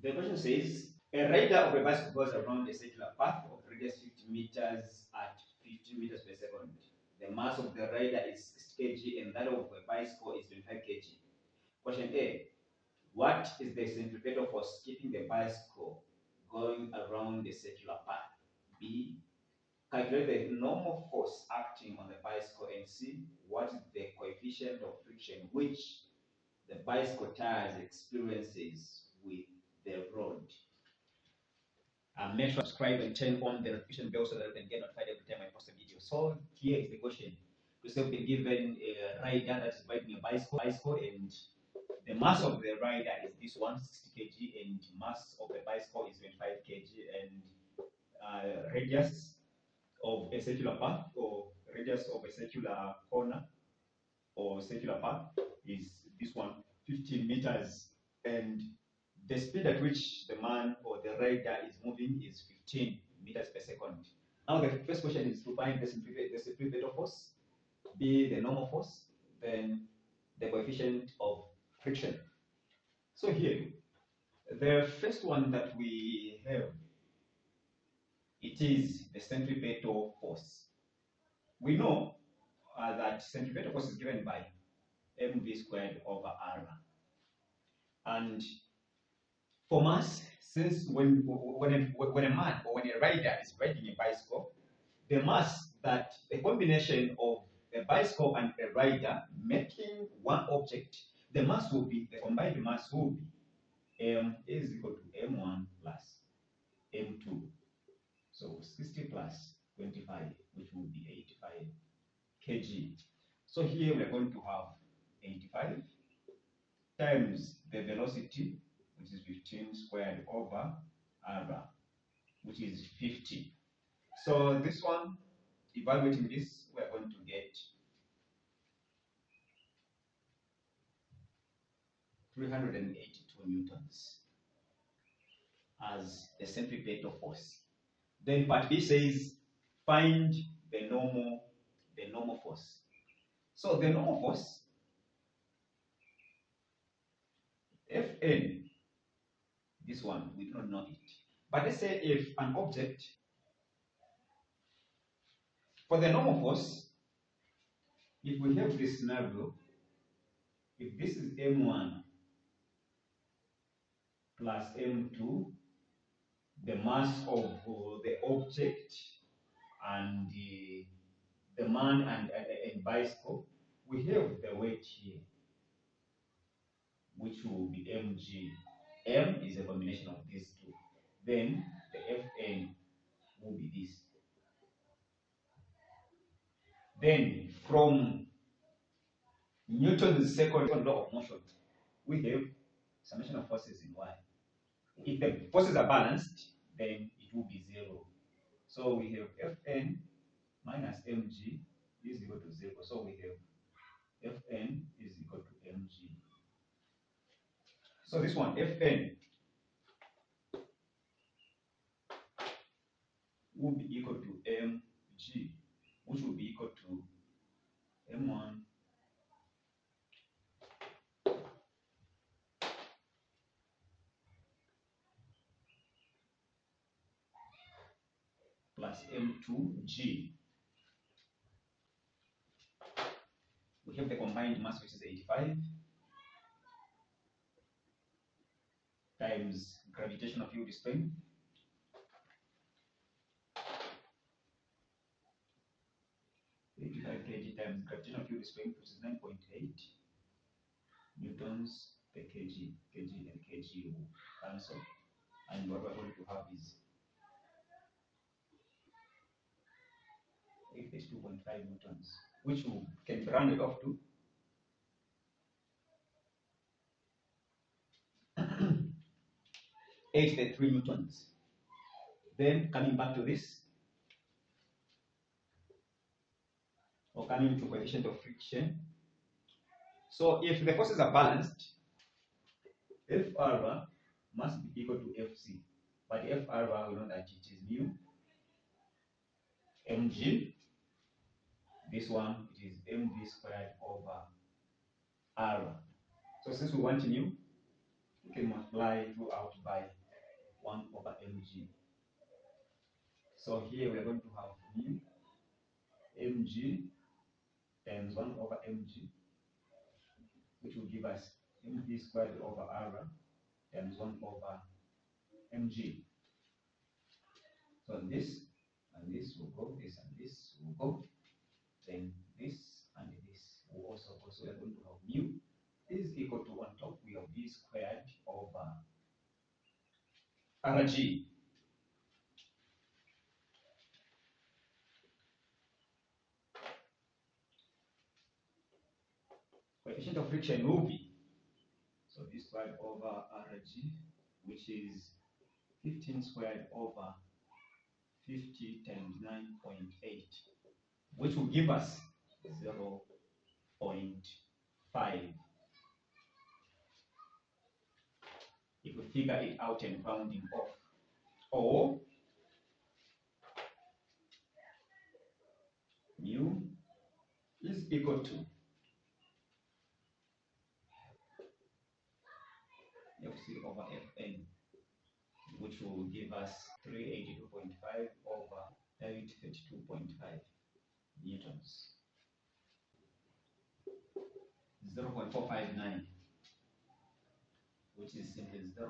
The question says, a rider of a bicycle goes around a circular path of radius 50 meters at 15 meters per second. The mass of the rider is 60 kg and that of a bicycle is 25 kg. Question A, what is the centripetal force keeping the bicycle going around the circular path? B, calculate the normal force acting on the bicycle, and C, what is the coefficient of friction which the bicycle tires experiences with the road. Make sure to subscribe and turn on the notification bell so that you can get notified every time I post a video. So here is the question. To say we've been given a rider that is riding a bicycle, and the mass of the rider is this one, 60 kg, and mass of the bicycle is 25 kg, and radius of a circular path or radius of a circular corner or circular path is this one, 15 meters, and the speed at which the man or the rider is moving is 15 meters per second. Now the first question is to find the centripetal force, B, the normal force, then the coefficient of friction. So here, the first one that we have, it is the centripetal force. We know that centripetal force is given by mv squared over r. And for mass, since when a man or when a rider is riding a bicycle, the mass that the combination of a bicycle and a rider making one object, the mass will be, the combined mass will be m is equal to m1 plus m2. So 60 plus 25, which will be 85 kg. So here we are going to have 85 times the velocity, which is 15 squared over r, which is 50. So this one, evaluating this, we are going to get 382 newtons as the centripetal force. Then part B says find the normal force. So the normal force, Fn, this one, we do not know it. But let's say if an object, for the normal force, if we have this scenario, if this is m1 plus m2, the mass of the object and the man and bicycle, we have the weight here, which will be mg. M is a combination of these two. Then the Fn will be this. Then from Newton's second law of motion, we have summation of forces in y. If the forces are balanced, then it will be 0. So we have Fn minus mg is equal to 0. So we have Fn is equal to mg. So this one, Fn will be equal to mg, which will be equal to m1 plus m2g. We have the combined mass, which is 85, times gravitational field strength, kg times gravitational field strength, which is 9.8 newtons per kg. Kg and kg will cancel, and what we're going to have is 82.5 newtons, which can be rounded off to 83 newtons. Then coming back to this, or coming to coefficient of friction. So if the forces are balanced, Fr must be equal to Fc, but Fr, we know that it is mu mg. This one, it is mv squared over r. So since we want mu, we can multiply throughout by 1 over mg. So here we are going to have mu mg times 1 over mg, which will give us mv squared over r times 1 over mg. So this and this will go, this and this will go, then this and this will also go. So we are going to have mu is equal to, on top we have v squared over rg. Coefficient of friction will be, so v squared over rg, which is 15 squared over 50 times 9.8, which will give us 0.5. If we figure it out and rounding off, or mu is equal to Fc over Fn, which will give us 382.5 over 832.5 newtons. 0.459, which is simply 0.5.